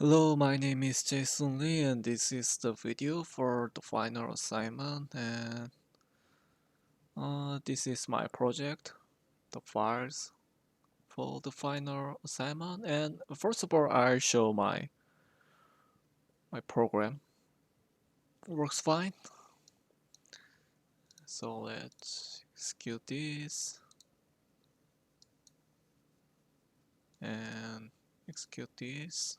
Hello, my name is Jason Lee and this is the video for the final assignment and this is my project, the files for the final assignment. And first of all, I'll show my program. It works fine. So let's execute this and execute this.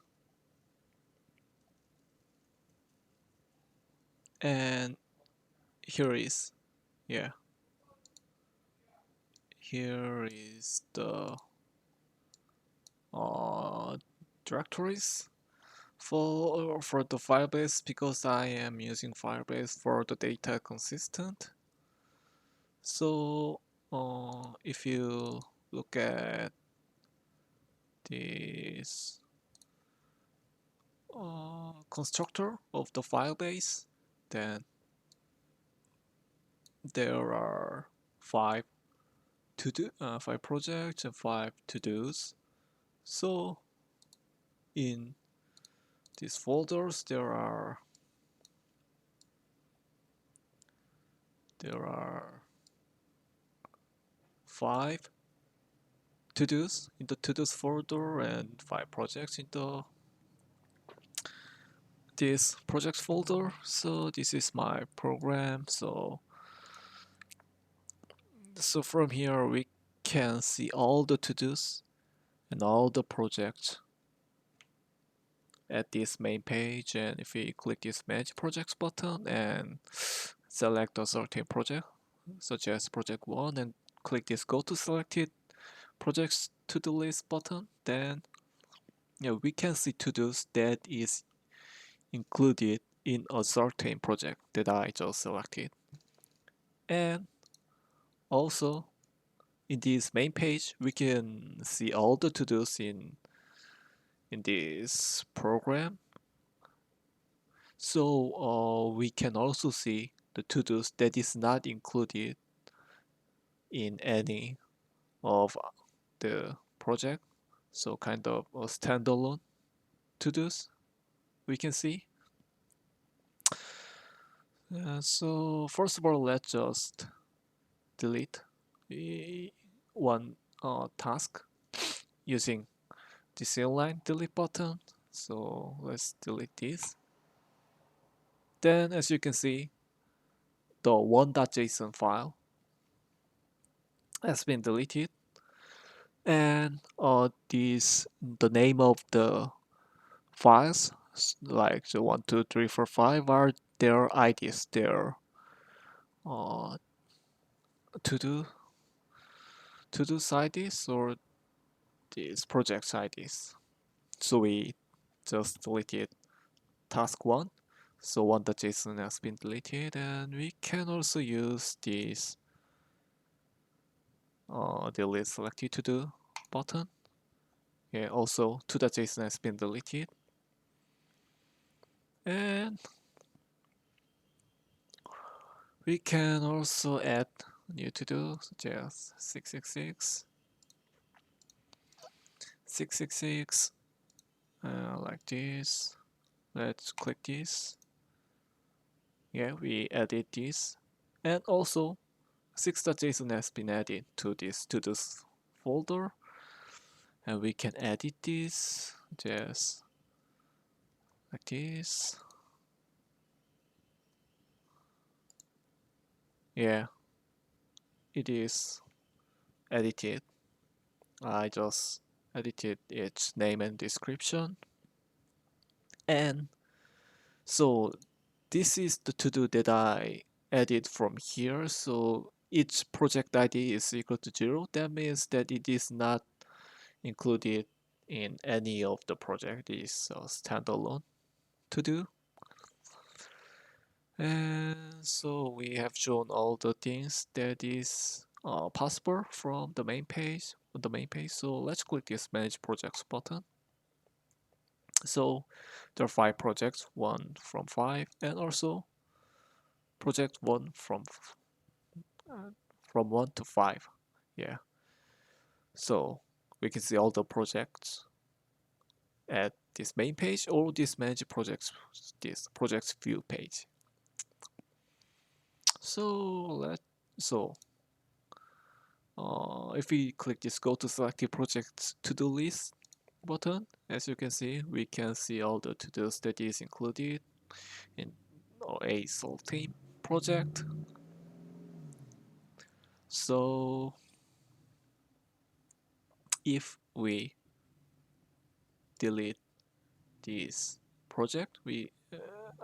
And here is, yeah, here is the uh, directories for the Firebase because I am using Firebase for the data consistent. So if you look at this constructor of the Firebase, then there are five projects and five to-dos. So in these folders there are five to-dos in the to-dos folder and five projects in the this projects folder. So this is my program. So from here we can see all the to-dos and all the projects at this main page. And if we click this manage projects button and select a certain project such as project 1 and click this go to selected projects to-do list button, then we can see to-dos that is included in a certain project that I just selected. And also in this main page we can see all the to-dos in this program. So we can also see the to-dos that is not included in any of the project. So kind of a standalone to-dos we can see. So first of all, let's just delete one task using this inline delete button. So let's delete this. Then as you can see, the one.json file has been deleted, and the name of the files like the 1 2 3 4 5 are their IDs, their uh, to do to do IDs or these project IDs. So we just deleted task 1. So one.json has been deleted, and we can also use this delete selected to do button. Yeah, also to.json has been deleted. And we can also add new to do such as 666, 666, like this. Let's click this. Yeah, we added this. And also 6.json has been added to this folder. And we can edit this just like this. Yeah, it is edited. I just edited its name and description. And so this is the to-do that I added from here. So each project ID is equal to 0. That means that it is not included in any of the project. It is a standalone to-do. And so we have shown all the things that is possible from the main page. So let's click this manage projects button. So there are 5 projects, 1 from 5, and also project 1 from 1 to 5. Yeah. So we can see all the projects at this main page or this manage projects, this projects view page. So if we click this go to selected projects to-do list button, as you can see, we can see all the to-dos that is included in a team project. So if we delete this project,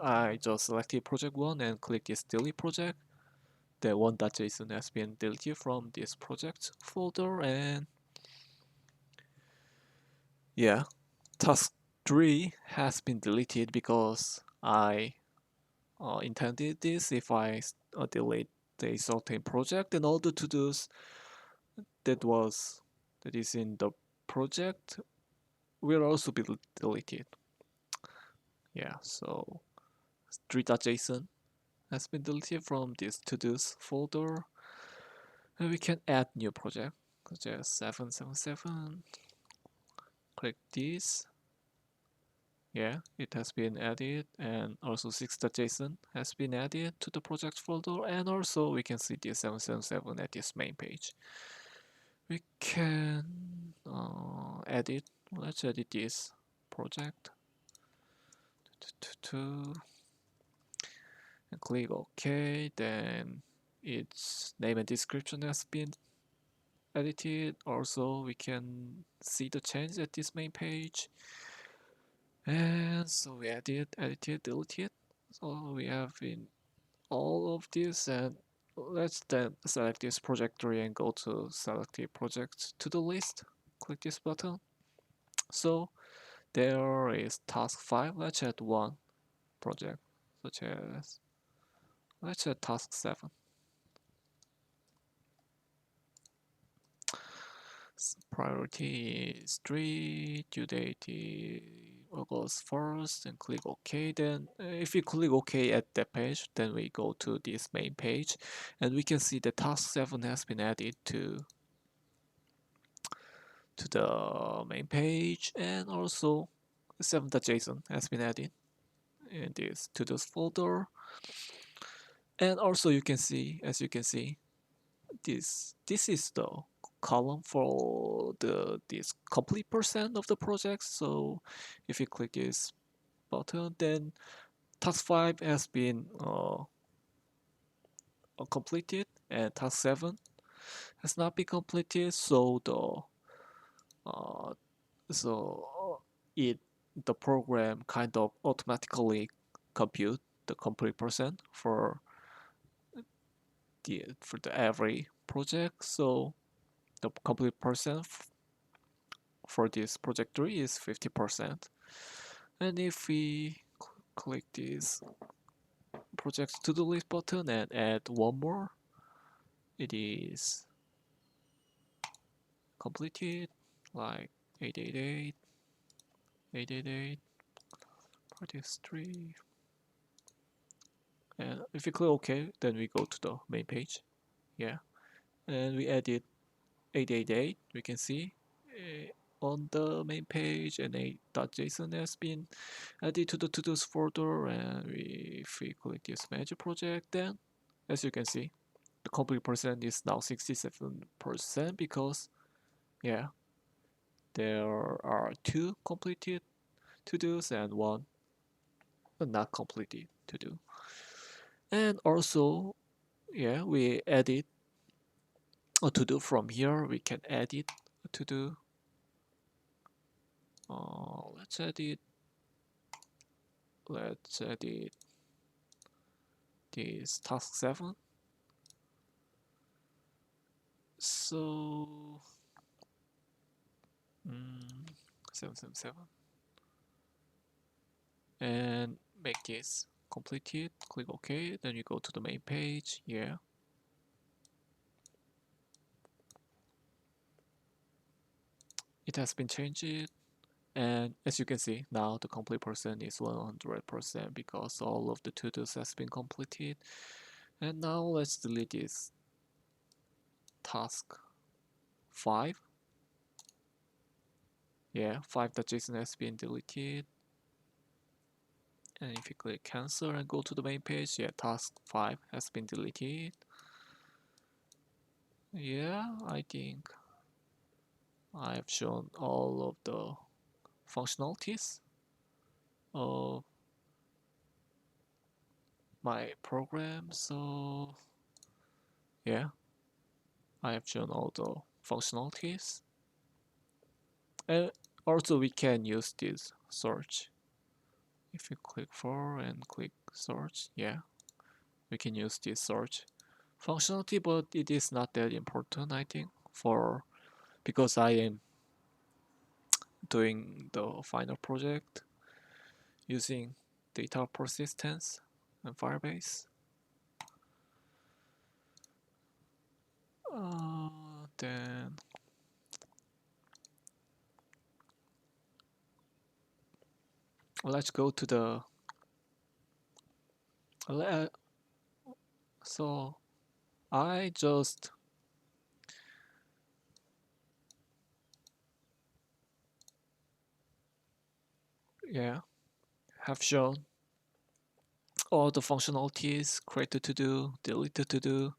I just selected project 1 and click this delete project. The 1.json has been deleted from this project folder, and yeah, task 3 has been deleted because I intended this. If I delete the certain project, then all the to-dos that is in the project will also be deleted. Yeah, so 3.json has been deleted from this to-dos folder, and we can add new project such as 777. Click this. Yeah, it has been added, and also 6.json has been added to the project folder, and also we can see this 777 at this main page. We can edit. Let's edit this project and click OK. Then its name and description has been edited. Also, we can see the change at this main page. And so we edited, deleted. So we have in all of this, and let's then select this project tree and go to selected projects to the list. Click this button. So there is task 5. Let's add one project, such as let's add task 7. Priority is 3, due date is August 1st, and click OK. Then if you click OK at that page, then we go to this main page, and we can see the task 7 has been added to the main page, and also 7.json has been added in this to-dos folder. And also you can see, as you can see, this is the column for this complete percent of the project. So if you click this button, then task 5 has been completed, and task 7 has not been completed. So uh, the program kind of automatically compute the complete percent for the every project. So the complete percent for this project 3 is 50%. And if we click this project to-do list button and add one more, it is completed, like 888, 888, project 3. And if you click OK, then we go to the main page. Yeah, and we added 888. We can see on the main page, and a.json has been added to the to-dos folder. And if we click this manage project, then as you can see, the complete percent is now 67%, because yeah, there are 2 completed to-dos and 1 not completed to-do. And also, yeah, we added a to-do from here. We can edit a to-do. Let's edit this task 7. So 777, and make this completed. Click OK. Then you go to the main page. Yeah. It has been changed, and as you can see, now the complete percent is 100%, because all of the to-dos has been completed. And now let's delete this task 5. Yeah, 5.json has been deleted. And if you click cancel and go to the main page, yeah, task 5 has been deleted. Yeah, I think I've shown all of the functionalities of my program. So yeah, I have shown all the functionalities. And also we can use this search. If you click for and click search, yeah, we can use this search functionality, but it is not that important, I think, for because I am doing the final project using data persistence and Firebase. Then let's go to the so I just yeah have shown all the functionalities: create the to do, delete the to do,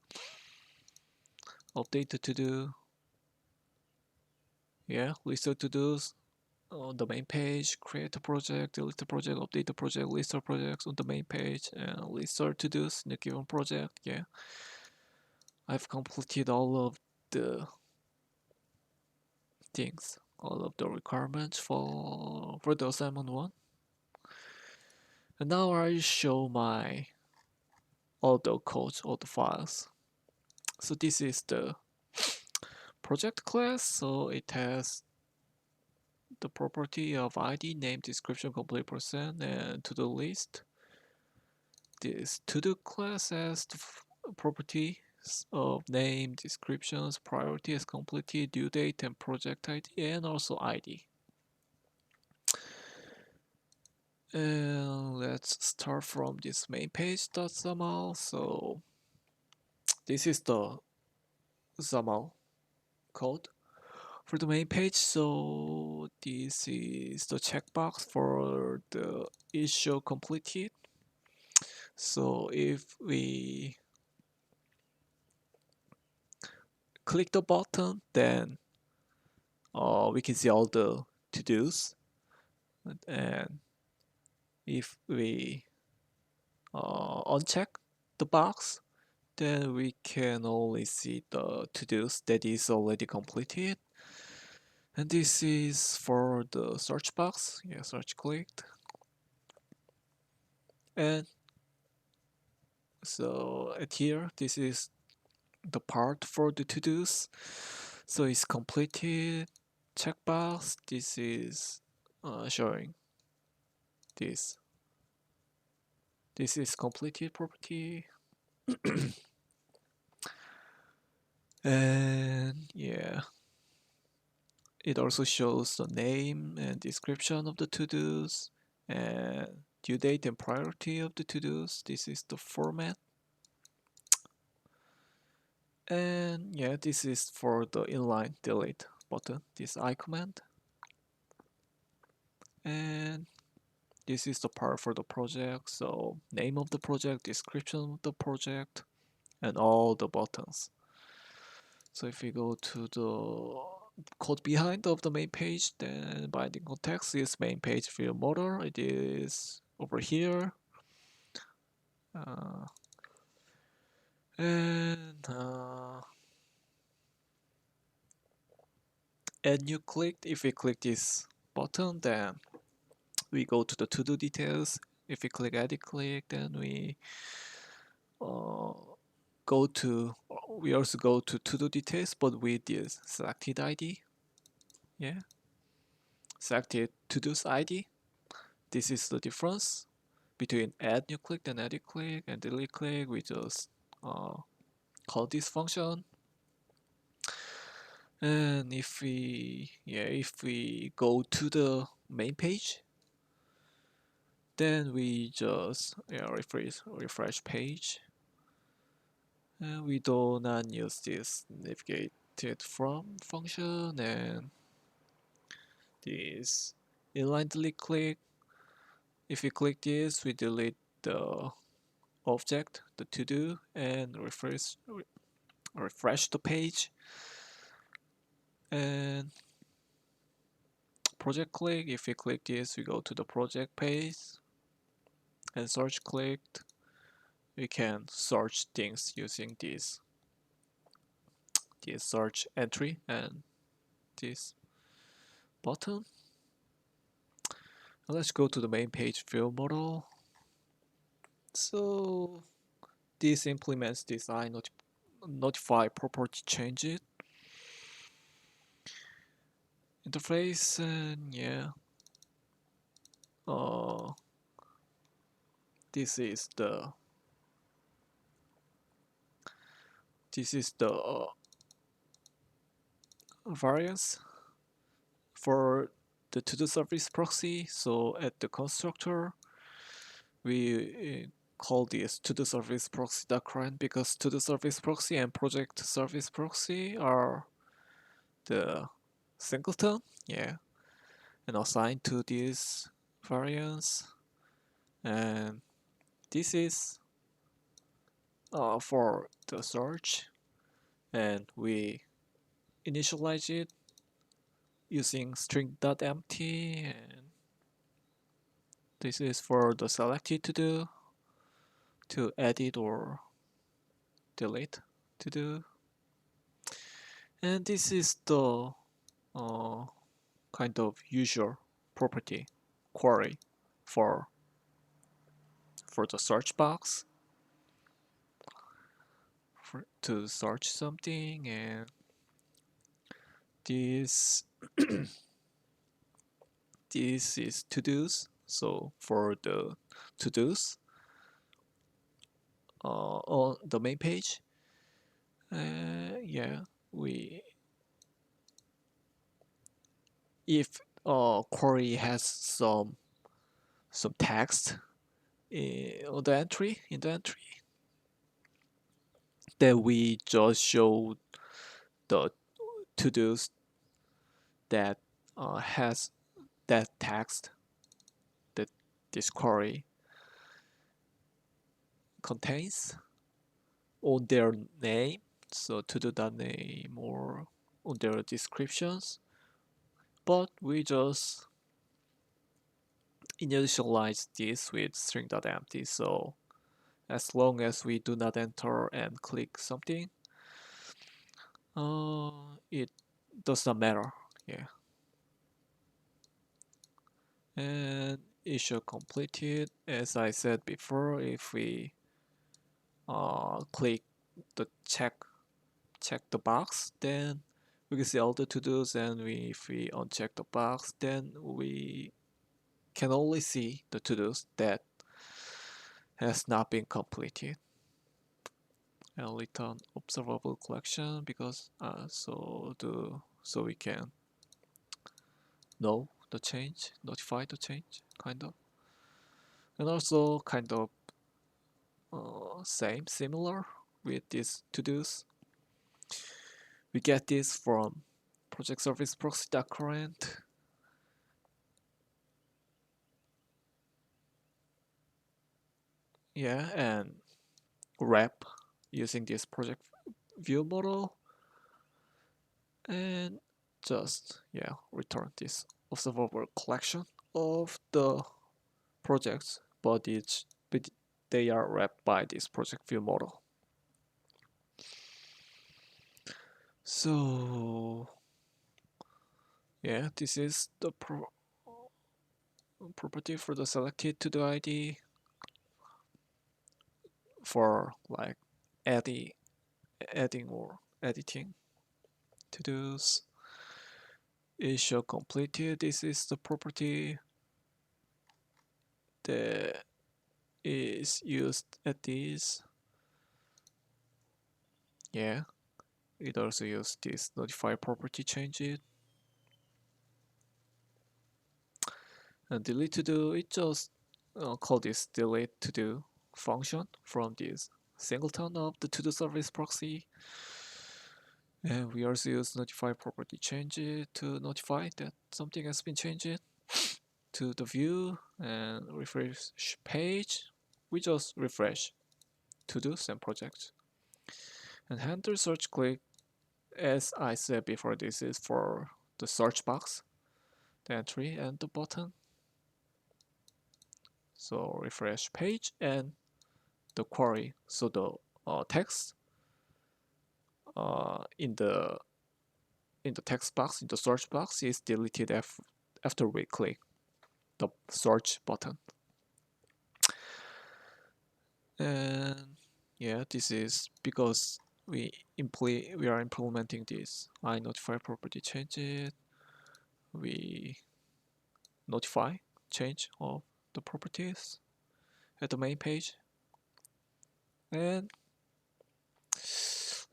update the to do, yeah, list the to dos on the main page, create a project, delete the project, update the project, list our projects on the main page, and list our to dos in a given project. Yeah, I've completed all of the things, all of the requirements for the assignment one. And now I show my all the codes, all the files. So this is the project class. So it has the property of ID, name, description, complete percent, and to do list. This to do class has the property of name, descriptions, priority as completed, due date, and project ID, and also ID. And let's start from this main page.xaml. So this is the XAML code for the main page. So this is the checkbox for the issue completed. So if we click the button, then we can see all the to-dos. And if we uncheck the box, then we can only see the to-dos that is already completed. And this is for the search box. Yeah, search clicked. And so at here, this is the part for the to-dos. So it's completed checkbox. This is showing this. This is completed property. And yeah, it also shows the name and description of the to-dos and due date and priority of the to-dos. This is the format. And yeah, this is for the inline delete button, this I command. And this is the part for the project. So name of the project, description of the project, and all the buttons. So if we go to the code behind of the main page, then binding context is main page view motor. It is over here. Uh, and and you clicked. If we click this button, then we go to the to-do details. If we click edit click, then uh, we also go to to-do details, but with this selected ID. Yeah, selected to-do's ID. This is the difference between add new click and edit click and delete click. We just call this function. And if we go to the main page, then we just refresh page, and we do not use this navigated from function, and this inline delete click. If we click this, we delete the object, the to do, and refresh the page. And project click, if we click this, we go to the project page, and search clicked. We can search things using this search entry and this button. Let's go to the main page view model. So this implements this notify property changes interface, and yeah, uh, this is the variance for the to-do service proxy. So at the constructor, we call this to-do service proxy.current because to-do service proxy and project service proxy are the singleton, yeah, and assigned to this variance. And this is for the search, and we initialize it using string.empty, and this is for the selected to do to edit or delete to do. And this is the uh, kind of usual property query for the search box to search something. And this this is to dos. So for the to dos on the main page, yeah, we if query has some text on the entry in the entry, then we just show the to dos that has that text that this query contains on their name, so to do that name or on their descriptions, but we just initialize this with string.empty. So as long as we do not enter and click something, it does not matter. Yeah, and issue completed. As I said before, if we click the check the box, then we can see all the to-dos, and if we uncheck the box, then we can only see the to-dos that has not been completed. And return observable collection because so we can know the change, notify the change, kind of, and also kind of similar with these to-dos. We get this from project service proxy.current. Yeah, and wrap using this project view model, and just yeah return this observable collection of the projects, but they are wrapped by this project view model. So yeah, this is the property for the selected to do ID for like adding or editing to dos. Issue completed. This is the property that is used at this. Yeah, it also uses this notify property changes. And delete to do, it just call this delete to do function from this singleton of the to do service proxy. And we also use notify property change it to notify that something has been changed to the view and refresh page. We just refresh to-dos and projects. And handle search click, as I said before, this is for the search box, the entry and the button. So refresh page and the query. So the text in the text box, in the search box, is deleted after we click the search button. And yeah, this is because we are implementing this I notify property change it. We notify change of the properties at the main page. And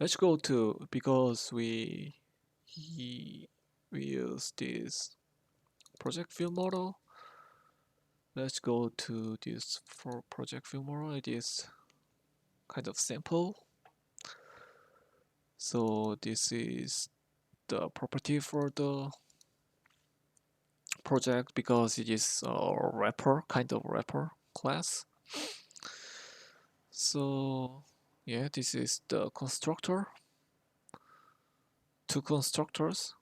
let's go to, because we use this project view model. Let's go to this for project view model. It is kind of simple. So this is the property for the project because it is a wrapper, kind of wrapper class. So yeah, this is the constructor. Two constructors.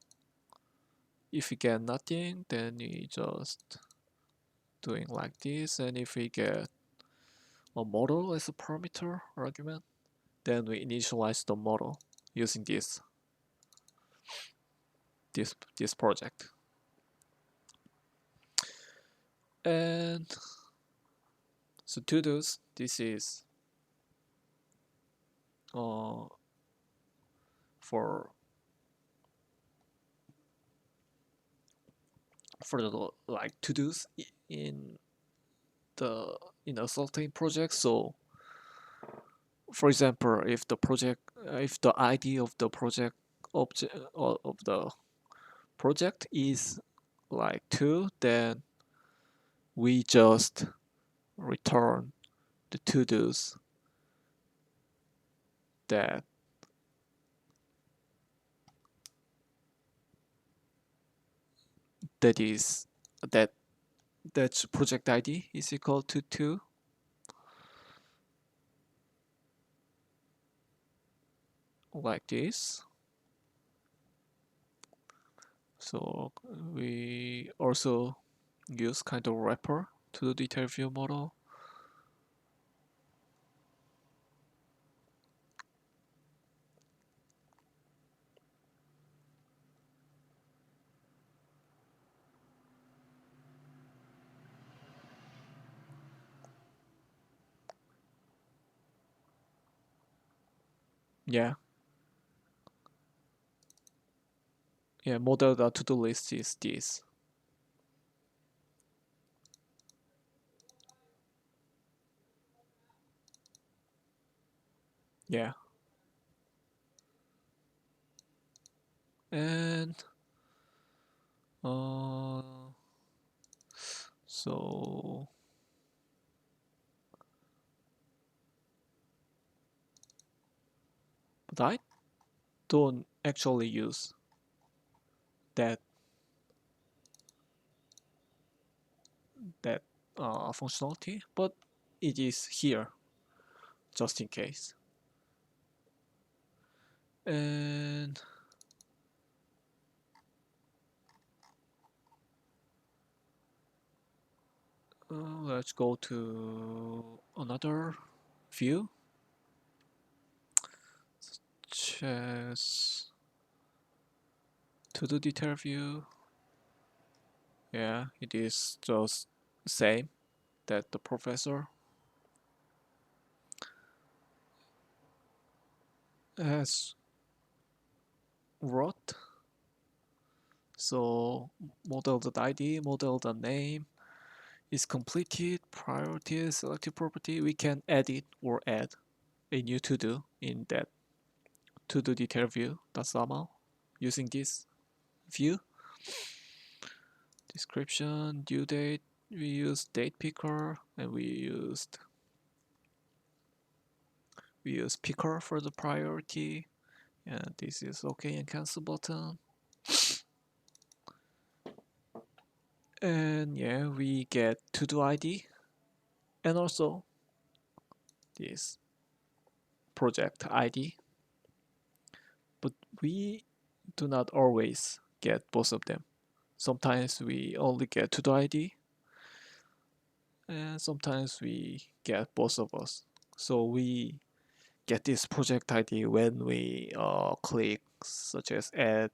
If we get nothing, then we just doing like this, and if we get a model as a parameter argument, then we initialize the model using this project. And so to those, this is for the like to dos in the in a certain project. So for example, if the ID of the project object of the project is like 2, then we just return the to dos that that is that that project ID is equal to 2, like this. So we also use kind of wrapper to the detail view model. Yeah, yeah. Model the to-do list is this. Yeah, and so but I don't actually use that that functionality, but it is here just in case. And let's go to another view. Chess to the detail view. Yeah, it is just same that the professor has wrote. So model.id, model.name is completed, priority, selected property. We can edit or add a new to-do in that to-do detail view, that's YAML, using this view. Description, due date, we use date picker, and we use picker for the priority, and this is OK and cancel button. And yeah, we get to do ID and also this project ID, but we do not always get both of them. Sometimes we only get to do ID, and sometimes we get both of us. So we get this project ID when we click such as add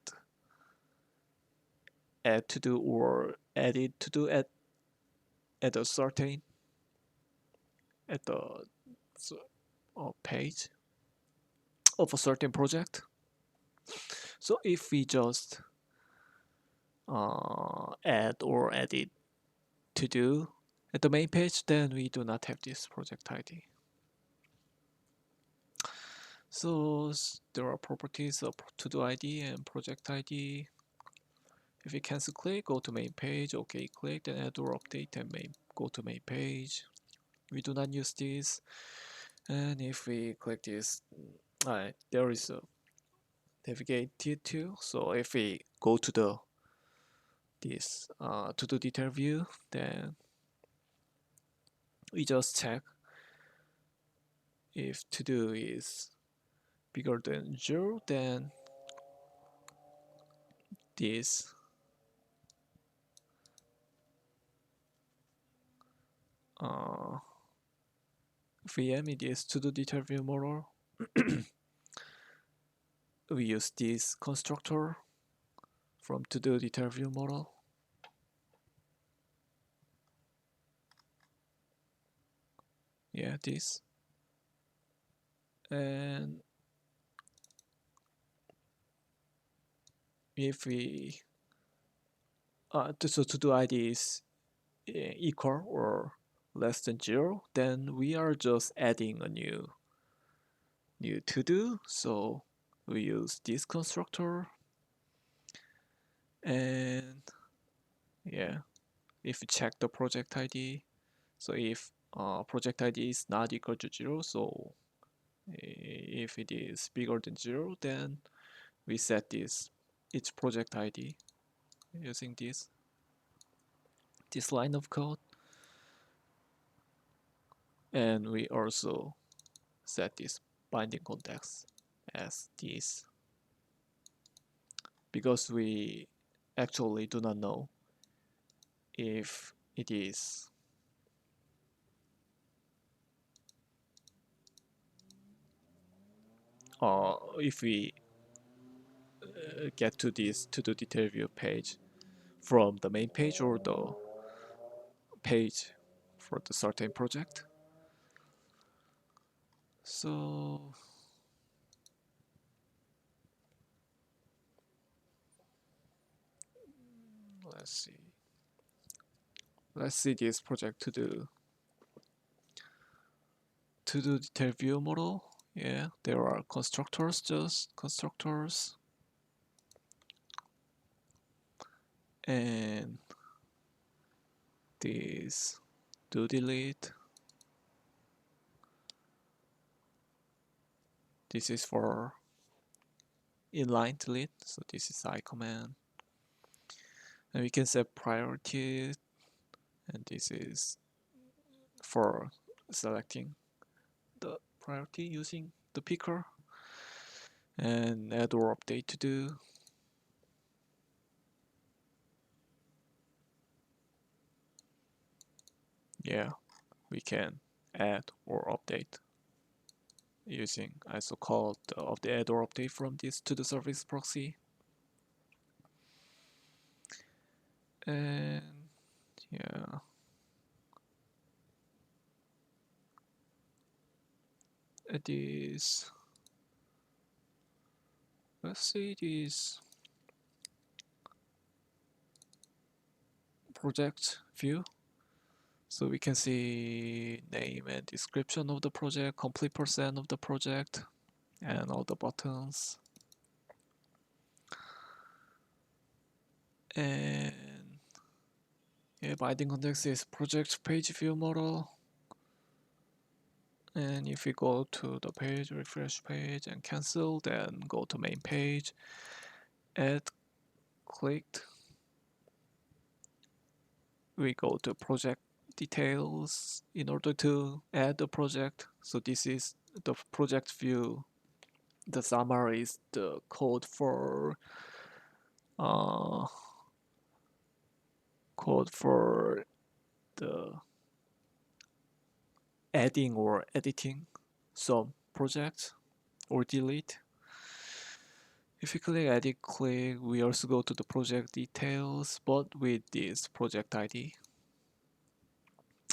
to do or edit to do at a certain at the page of a certain project. So if we just add or edit to do at the main page, then we do not have this project ID. So there are properties of to do ID and project ID. If we cancel click, go to main page. OK, click, then add or update and go to main page. We do not use this. And if we click this, there is a navigated to. So if we go to this to do detail view, then we just check if to do is bigger than 0, then this VM, it is to do detail view model. We use this constructor from to do detail view model. Yeah, this. And if we so to do ID is equal or less than 0, then we are just adding a new to do. So we use this constructor. And yeah, if we check the project ID, so if project ID is not equal to 0, so if it is bigger than 0, then we set this its project ID using this line of code. And we also set this binding context as this, because we actually do not know if it is if we get to this to do detail view page from the main page or the page for the certain project. So let's see. Let's see this project to do detail view model. Yeah, there are constructors, just constructors, and this do delete. This is for inline delete, so this is I command. And we can set priority, and this is for selecting the priority using the picker. And add or update to do. Yeah, we can add or update using ISO called of the add or update from this to the service proxy. And yeah, it is, let's see this project view. So we can see name and description of the project, complete percent of the project, and all the buttons. And yeah, binding context is project page view model. And if we go to the page, refresh page and cancel, then go to main page, add clicked, we go to project details in order to add the project. So this is the project view. The summary is the code for uh, the adding or editing some project or delete. If you click edit click, we also go to the project details, but with this project ID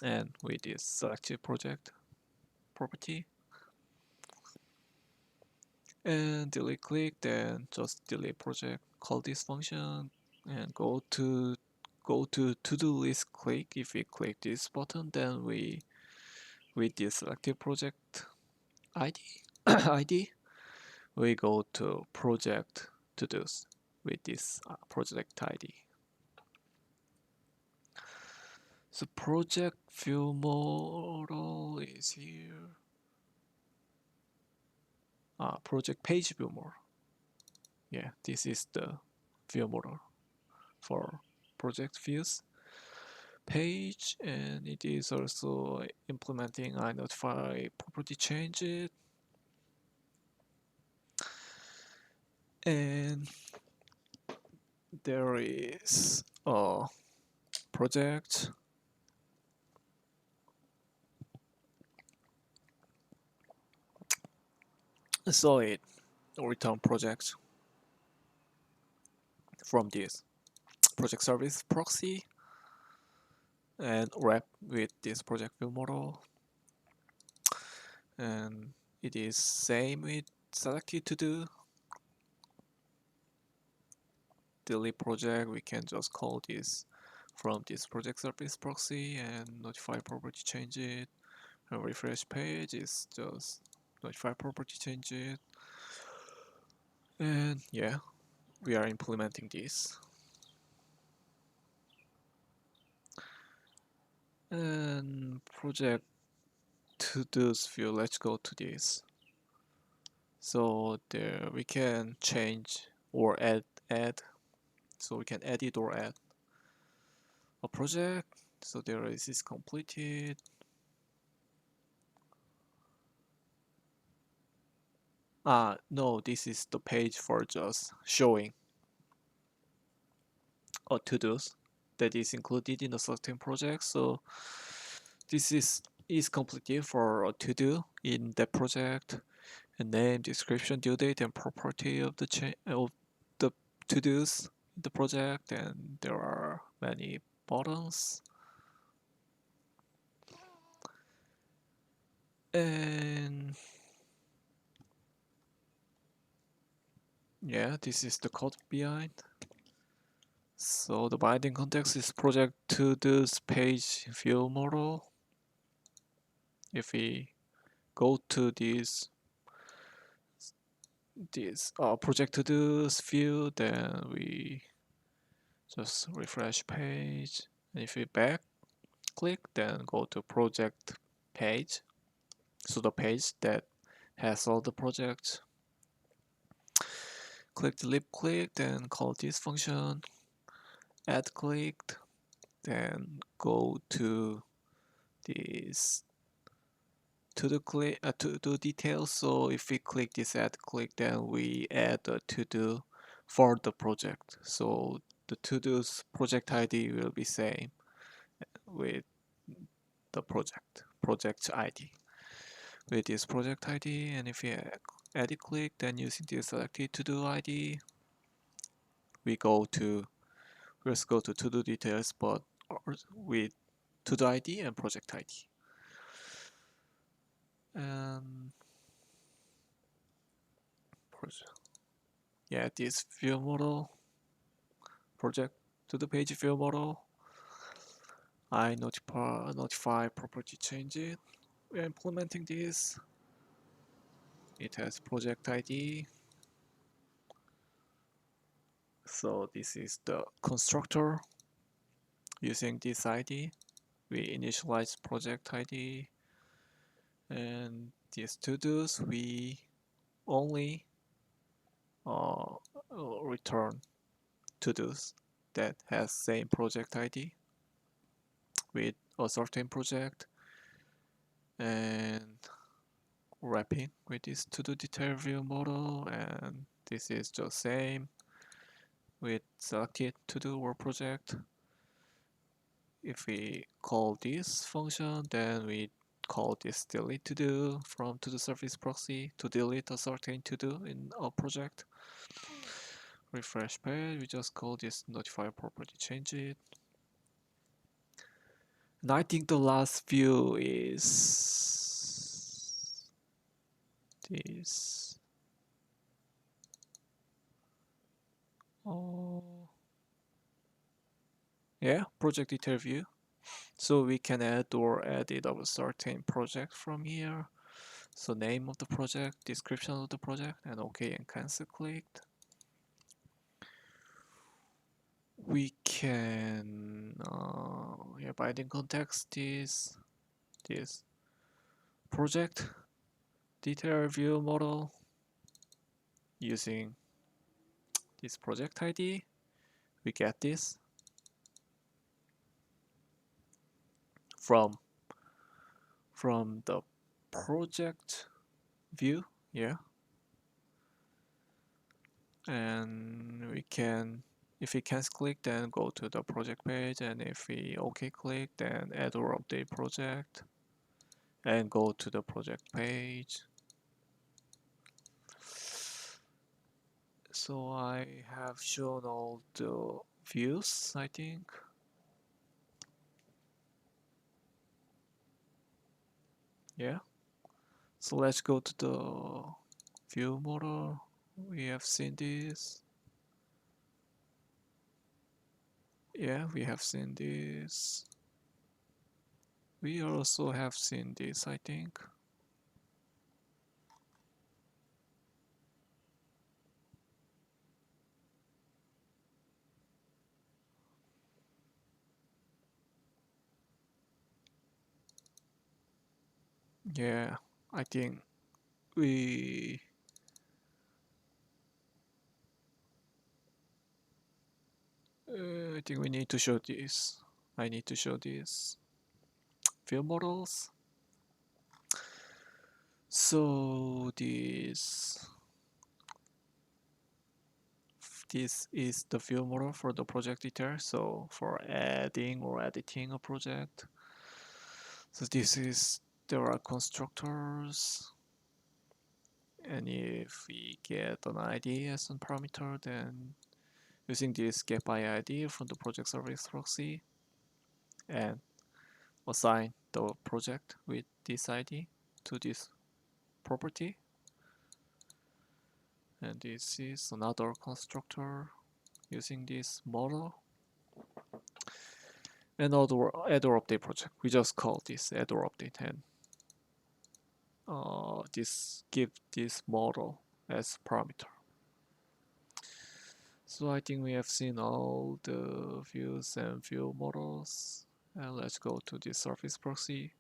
and with this selected project property. And delete click, then just delete project, call this function and go to to-do list click. If we click this button, then we with the selected project ID ID we go to project to-dos with this project ID. So project view model is here. Project page view model. Yeah, this is the view model for project views page, and it is also implementing I notify property changes. And there is a project. So it return project from this project service proxy and wrap with this project view model. And it is same with selected to do. Delete project, we can just call this from this project service proxy and notify property change it. And refresh page is just notify property change it. And yeah, we are implementing this. And project to-dos view, let's go to this. So there we can change or add. So we can edit or add a project. So there is completed. No, this is the page for just showing a to-dos that is included in a certain project. So this is completed for a to-do in that project. A name, description, due date, and property of the to-dos in the project, and there are many buttons. And yeah, this is the code behind. So the binding context is project to-dos page view model. If we go to this project to-dos view, then we just refresh page. And if we back click, then go to project page. So the page that has all the projects. Click the lip click, then call this function. Add clicked, then go to this to do details. So if we click this add click, then we add a to do for the project. So the to do's project ID will be same with the project ID with this project ID. And if we edit click, then using the selected to do ID, we just go to do details, but with to do ID and project ID. And yeah, this view model project to the page view model, I notify property changes. We are implementing this. It has project ID. So this is the constructor. Using this ID, we initialize project ID And these to-dos, we only uh, return to-dos that has same project ID with a certain project, and wrapping with this to-do detail view model, and this is just same with selected to-do or project. If we call this function, then we call this delete to do from to do service proxy to delete a certain to do in a project. Refresh page, we just call this notify property change it. And I think the last view is this. Oh, yeah, project detail view. So we can add or edit a certain project from here. So name of the project, description of the project, and OK and cancel clicked. We can yeah, binding context is this project detail view model using this project ID. We get this from the project view, yeah, and we can, if we cancel click, then go to the project page, and if we OK click, then add or update project and go to the project page. So I have shown all the views, I think. Yeah. So let's go to the view model. We have seen this. Yeah, we have seen this. We also have seen this, I think. Yeah, I think we I think we need to show this. I need to show this view models. So this is the view model for the project detail. So for adding or editing a project. So this is, there are constructors, and if we get an ID as a parameter, then using this get by ID from the project service proxy and assign the project with this ID to this property. And this is another constructor using this model. And other add or update project. We just call this add or update, and this give this model as parameter. So I think we have seen all the views and view models. And let's go to the service proxy.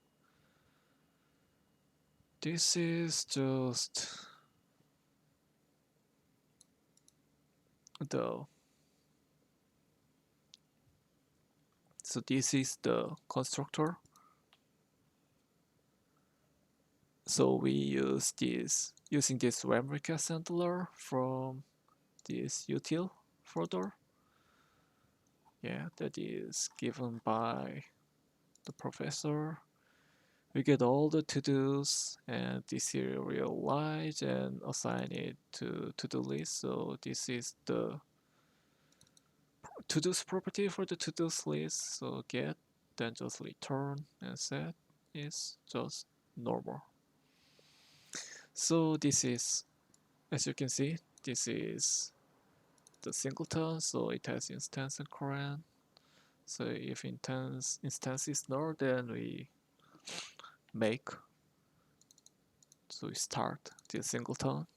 This is just the, so this is the constructor. So we use this using this RAM request handler from this util folder. Yeah, that is given by the professor. We get all the to-dos and deserialize and assign it to to-do list. So this is the to-dos property for the to-dos list. So get, then just return, and set is just normal. So this is, as you can see, this is the singleton. So it has instance and current. So if instance is null, then we make, so we start the singleton,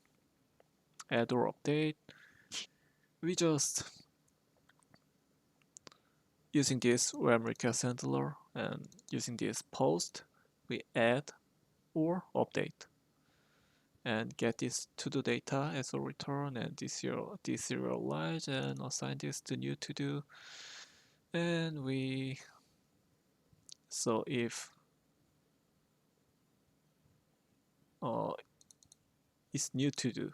add or update. We just using this RAM request handler and using this post, we add or update and get this to-do data as a return and deserialize and assign this to new to-do. And so if uh, it's new to-do,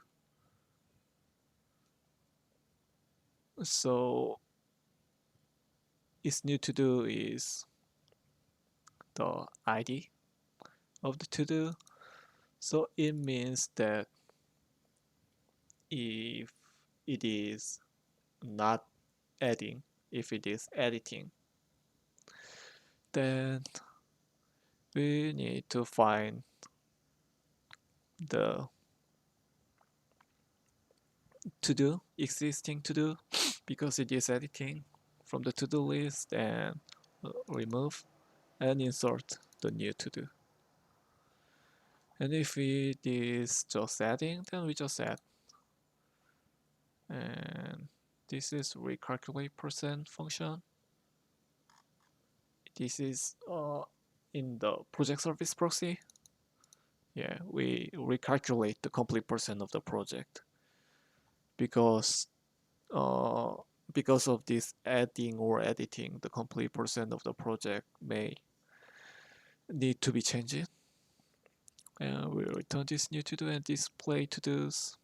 so its new to-do is the ID of the to-do. So it means that if it is not adding, if it is editing, then we need to find the to-do, existing to-do, because it is editing from the to-do list and remove and insert the new to-do. And if it is just adding, then we just add. And this is recalculate percent function. This is in the project service proxy. Yeah, we recalculate the complete percent of the project because uh, because of this adding or editing, the complete percent of the project may need to be changed. And we return this new to do and display to dos.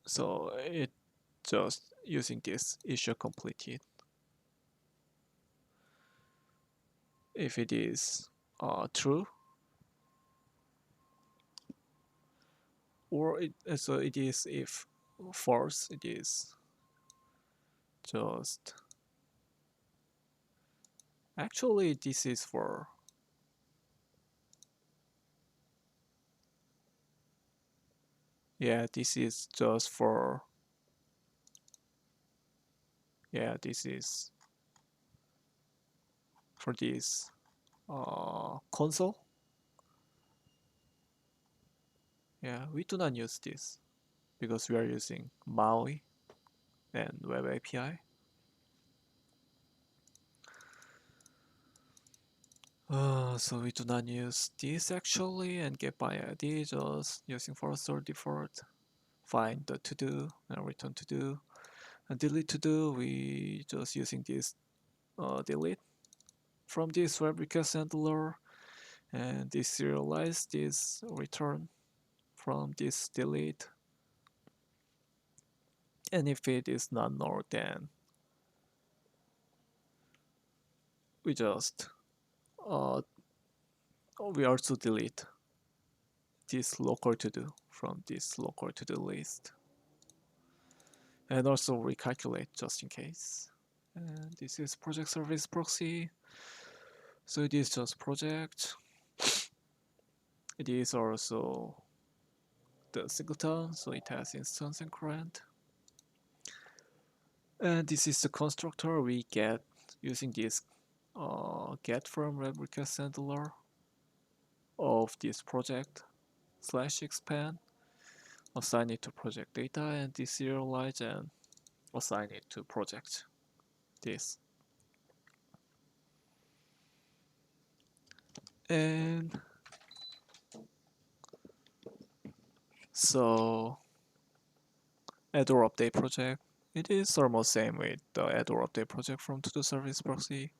So it just using this issue completed. If it is true, or so it is if false, it is just actually this is for yeah this is just for yeah this is for this console. Yeah, we do not use this because we are using Maui and Web API. So we do not use this actually and get by ID just using first or default. Find the to do and return to do and delete to do. We just using this delete from this web request handler and deserialize this return from this delete. And if it is not null, then we just we also delete this local to do from this local to do list and also recalculate just in case. And this is project service proxy. So it is just project. It is also the singleton, so it has instance and current. And this is the constructor we get using this get from web request handler of this project slash expand, assign it to project data and deserialize and assign it to project this. And so add or update project, it is almost same with the add or update project from to the service proxy.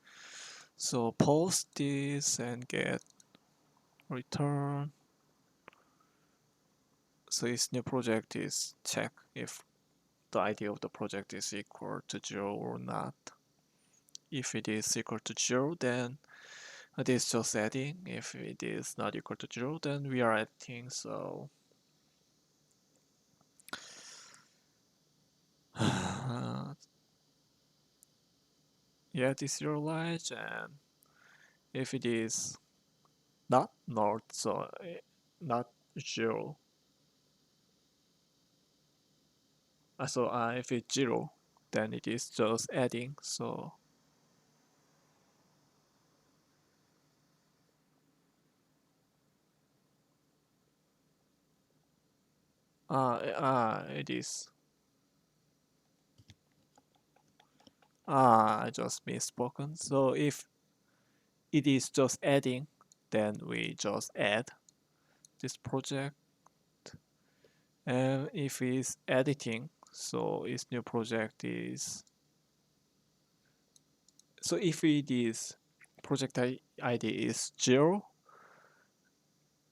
So post this and get return. So its new project is check if the ID of the project is equal to 0 or not. If it is equal to 0, then it is just adding. If it is not equal to 0, then we are adding. So yeah, deserialize, and if it is not null, so not 0. So if it's 0, then it is just adding. So it is I just misspoken. So if it is just adding, then we just add this project. And if it's editing, so its new project is, so if it is project ID is 0,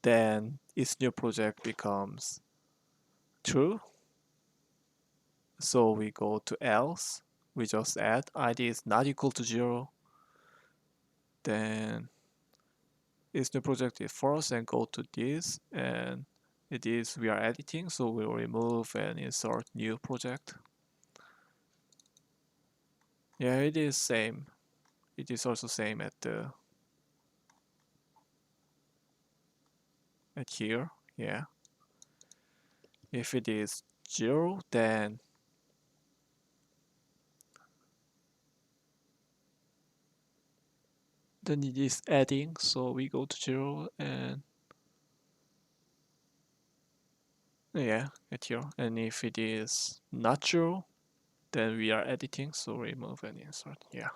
then its new project becomes true. So we go to else, we just add ID is not equal to 0, then its new project is false, and go to this, and it is we are editing, so we'll remove and insert new project. Yeah, it is same. It is also same at here. Yeah. If it is 0, then it is adding, so we go to 0, and yeah, at here. And if it is not 0, then we are editing, so remove and insert. Yeah.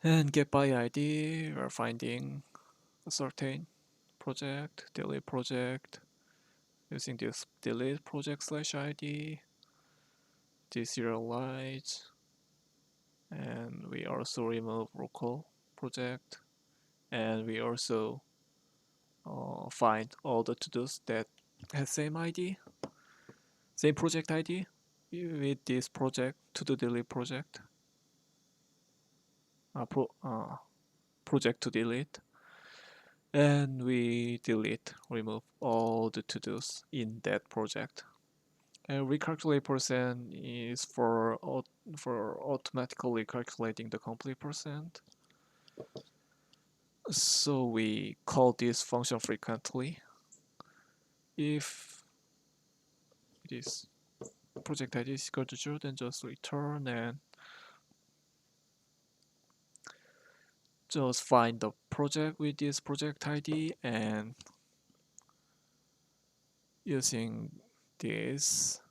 And get by ID, we're finding a certain project, delete project, using this delete project slash ID, deserialize, and we also remove local project, and we also find all the to-dos that has same ID, same project ID with this project to-do delete project, project to delete, and we remove all the to-dos in that project. And recalculate percent is for automatically calculating the complete percent. So we call this function frequently. If it is project ID is equal to 0, then just return and just find the project with this project ID, and using this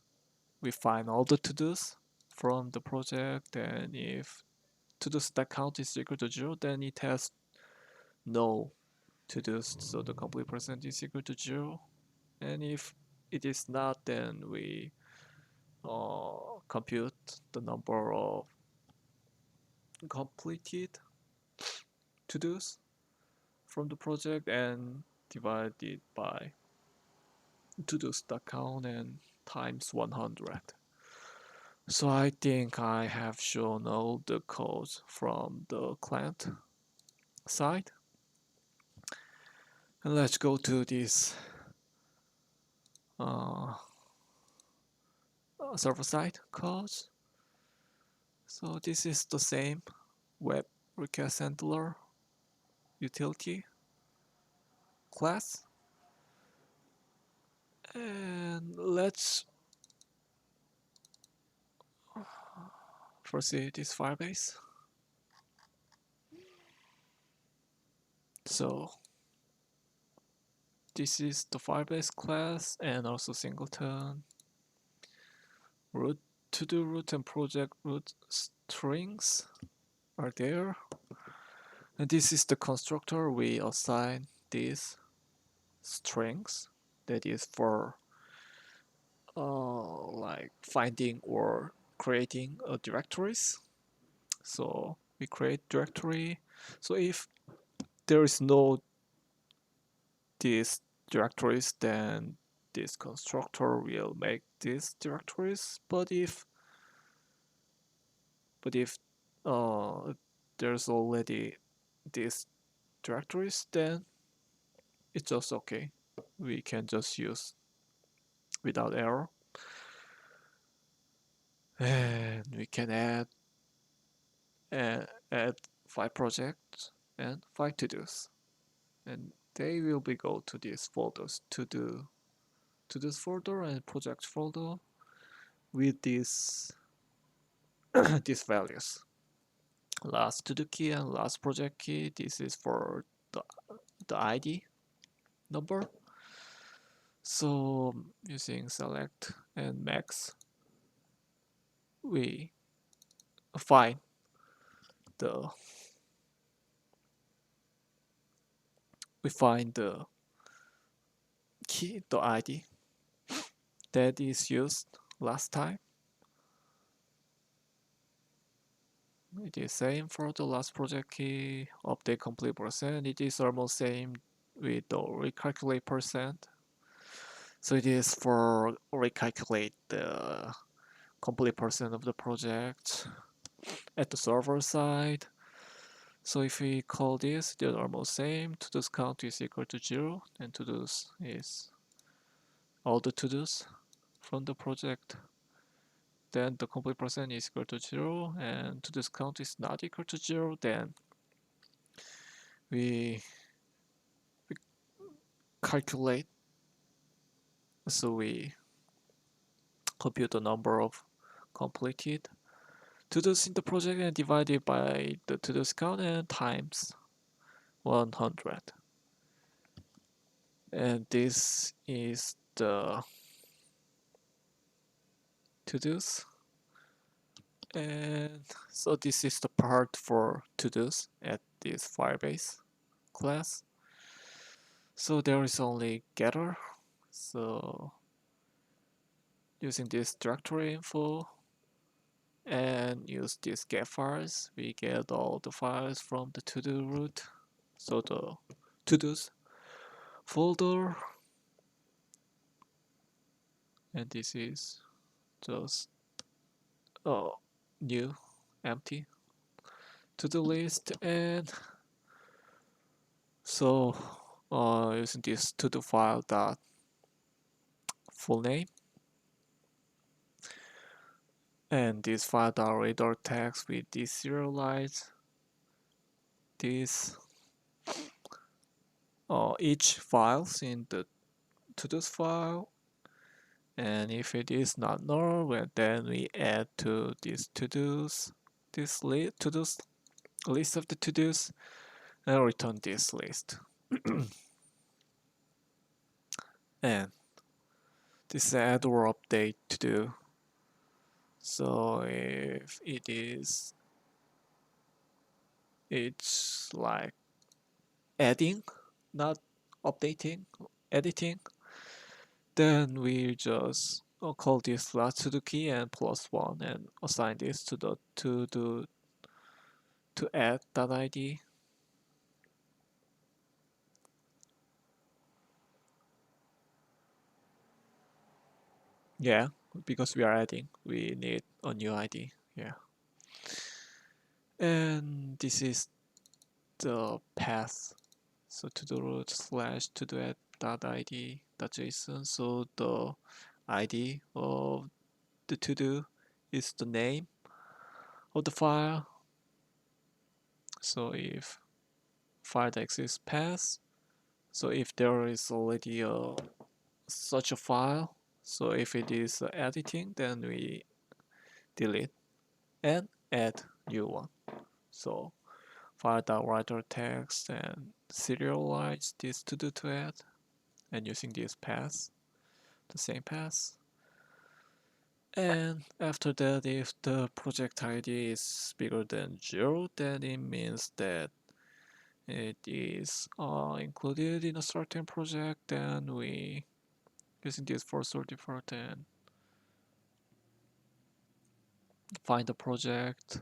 we find all the to-dos from the project, and if to-do stack count is equal to 0, then it has no to-dos, so the complete percent is equal to 0. And if it is not, then we compute the number of completed to-dos from the project and divide it by to-do stack count and times 100. So I think I have shown all the codes from the client side. And let's go to this uh, server side codes. So this is the same web request handler utility class. And let's first see this Firebase. So this is the Firebase class, and also singleton root to do root and project root strings are there. And this is the constructor we assign these strings, that is for like finding or creating a directories. So we create directory. So if there is no these directories, then this constructor will make these directories. But if uh, there's already these directories, then it's just okay. We can just use without error, and we can add 5 projects and 5 to-dos, and they will be go to these folders, to this folder and project folder with these values. Last to-do key and last project key. This is for the ID number. So using select and max, we find the we find the key, the ID that is used last time. It is same for the last project key, update complete percent. It is almost same with the recalculate percent. So it is for recalculate the complete percent of the project at the server side. So if we call this, they're almost same. To-dos count is equal to 0, and to-dos is all the to-dos from the project. Then the complete percent is equal to 0, and to-dos count is not equal to 0, then we calculate. So we compute the number of completed to-dos in the project and divide it by the to-dos count and times 100. And this is the to-dos. And so this is the part for to-dos at this Firebase class. So there is only getter. So using this directory info and use these get files, we get all the files from the to-do root. So the to-dos folder, and this is just new empty to-do list. And so using this to-do file dot full name and this file dot reader text with these serialize this each files in the to-dos file, and if it is not null, well, then we add to this to-dos to-dos list of the to-dos and return this list. And this add or update to do. So if it's like adding, not updating, editing, then we just call this last to do key and +1 and assign this to the to add that ID. Yeah, because we are adding, we need a new ID. Yeah. And this is the path. So to the root slash to do add dot ID dot JSON. So the ID of the to do is the name of the file. So if file that exists path, so if there is already such a file, so if it is editing, then we delete and add new one. So file.writer text and serialize this to do to add, and using this path, the same path. And after that, if the project ID is bigger than 0, then it means that it is included in a certain project. Then we using this for sort default and find the project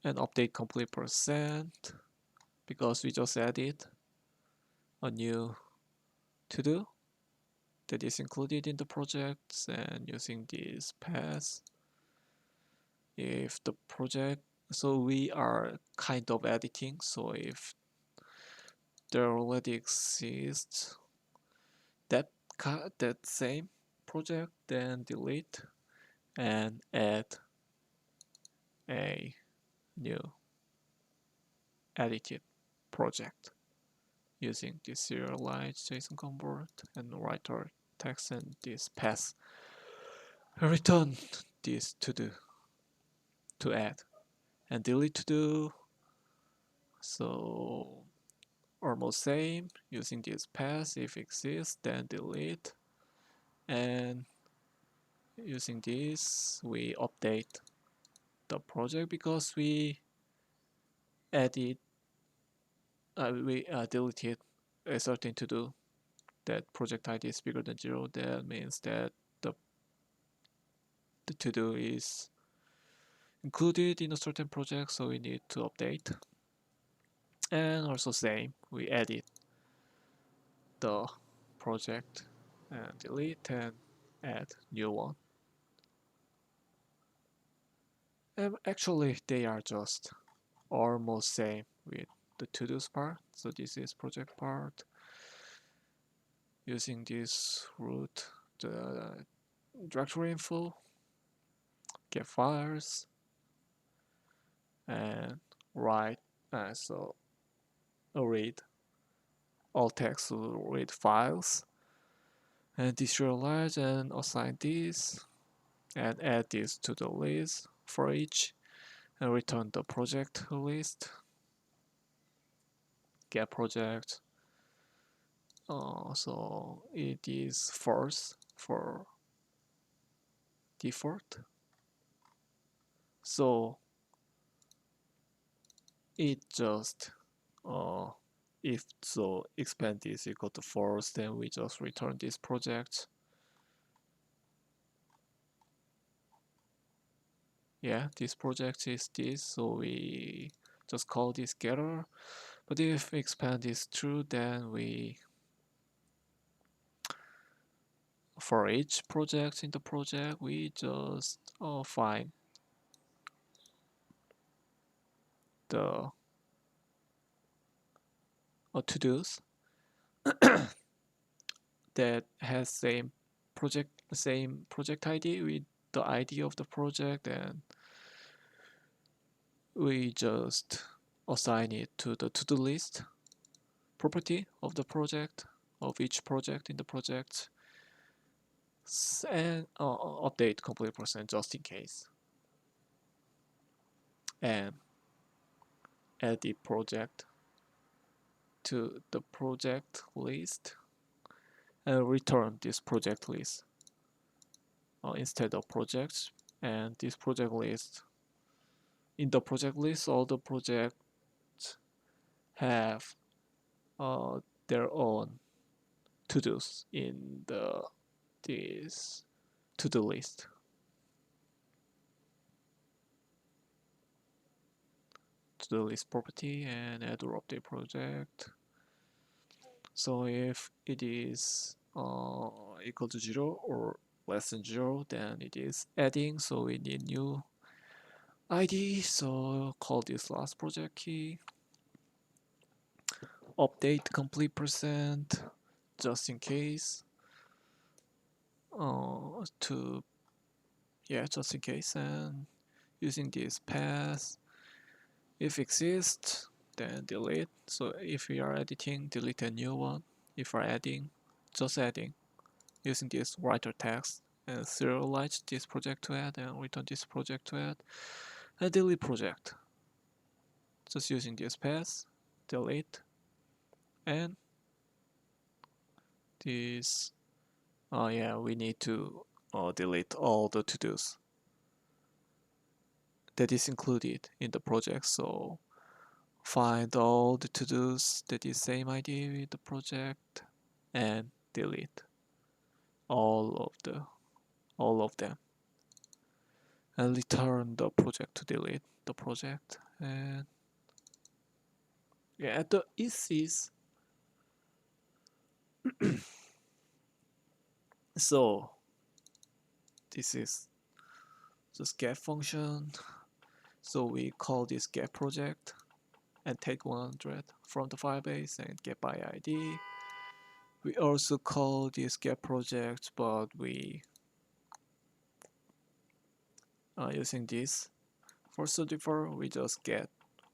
and update complete percent because we just added a new to do that is included in the project. And using this path, if the project, so we are kind of editing, so if there already exists that that same project, then delete and add a new edited project using this serialized JSON convert and writer text and this path. Return this to do to add and delete to do. So almost same using this path. If exists, then delete, and using this we update the project because we added, we deleted a certain to do. That project ID is bigger than 0. That means that the the to do is included in a certain project, so we need to update. And also same, we edit the project and delete and add new one. And actually, they are just almost same with the to-dos part. So this is project part. Using this root, the directory info, get files, and write. So read all text will read files, and deserialize and assign this, and add this to the list for each, and return the project list, get project. So it is false for default. So it just if so expand is equal to false, then we just return this project. Yeah, this project is this, so we just call this getter. But if expand is true, then we for each project in the project we just find the to-dos that has same project ID with the ID of the project, and we just assign it to the to-do list property of the project, of each project in the project, and update complete percent just in case, and add the project to the project list and return this project list instead of projects. And this project list, in the project list, all the projects have uh, their own to-dos in this to-do list. To-do list property and add or update project. So if it is equal to 0 or less than 0, then it is adding, so we need new ID. So call this last project key, update complete percent just in case, to just in case, and using this path, if exists then delete. So if we are editing, delete a new one. If we're adding, just adding, using this writer text, and serialize this project to add and return this project to add, and delete project, just using this path, delete, and this yeah, we need to delete all the to-dos that is included in the project. So find all the to-dos that is same ID with the project and delete all of them, and return the project to delete the project. And yeah, the is so this is just get function. So we call this get project and take 100 from the Firebase and get by ID. We also call this get project, but we are using this for 34. We just get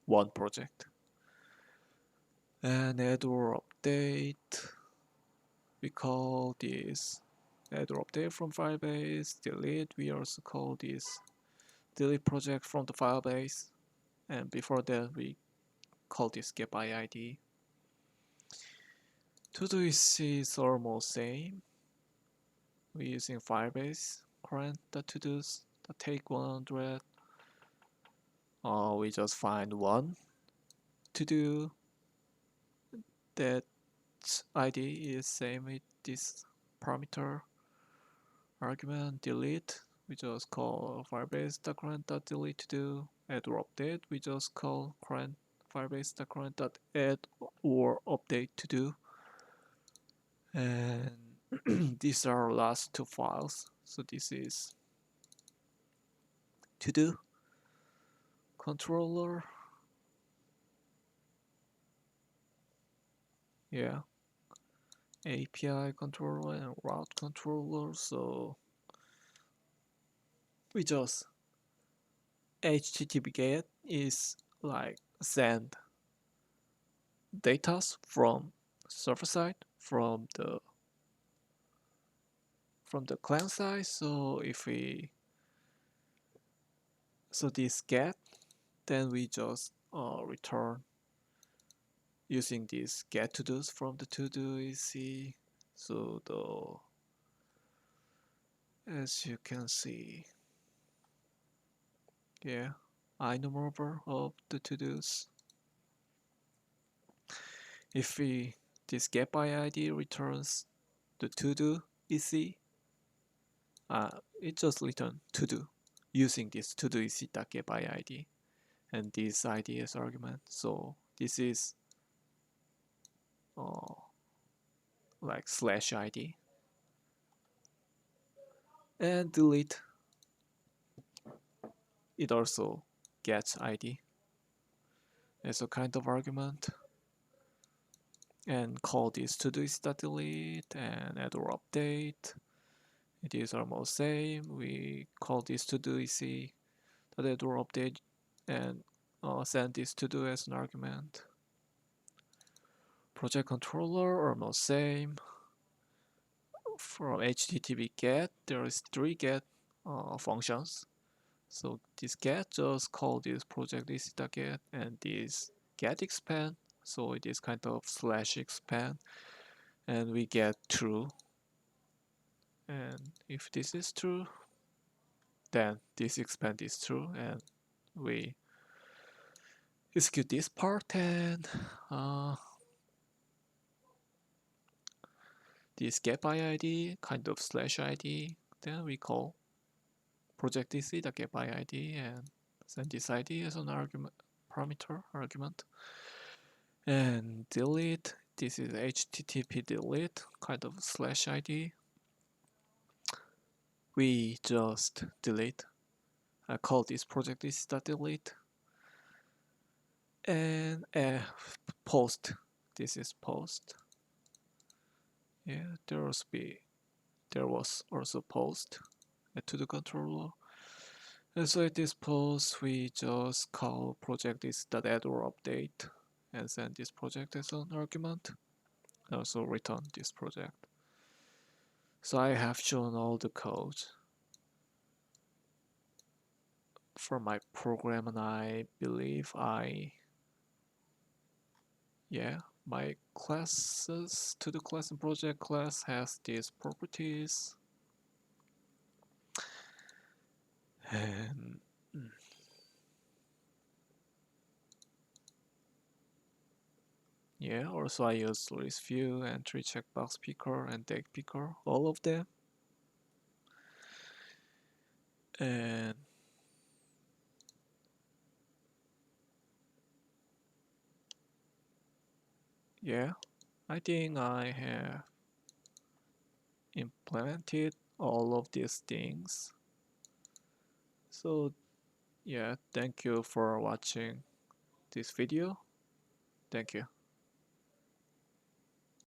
one project. And add or update, we call this add or update from Firebase. Delete, we also call this delete project from the Firebase. And before that, we call this get by ID. To-do is almost same. We're using Firebase current the to-dos, the take 100, we just find one to do that ID is same with this parameter argument delete. We just call firebase.current.delete to do add or update. We just call current firebase.current.add or update to do. And these are our last two files. So this is to do controller. Yeah, API controller and route controller. So we just HTTP GET is like send data from server side from the client side. So if we this get, then we just return using this get to dos from the to do EC. So as you can see, yeah, iNumber of the to dos. If we this get by ID returns the to do EC, it just return to do using this to do EC.get by ID and this ID as argument. So this is uh, like slash ID and delete. It also gets ID as a kind of argument and call this to do delete and add or update. It is almost same. We call this to do ec add or update and send this to do as an argument. Project controller almost same. From HTTP get, there is three get functions. So this get just call this project get and this get expand. So it is kind of slash expand and we get true. And if this is true, then this expand is true and we execute this part and this get by ID kind of slash ID, then we call project get by ID and send this ID as an argument parameter argument and delete. This is HTTP delete kind of slash ID. We just delete. I call this project delete and post. This is post. Yeah, there was also post to the controller. And so at this post, we just call project add or update and send this project as an argument. Also return this project. So I have shown all the code for my program, and I believe my classes to the class and project class has these properties. And yeah, also I use list view, entry checkbox picker, and tag picker, all of them. And yeah, I think I have implemented all of these things. So yeah, thank you for watching this video. Thank you.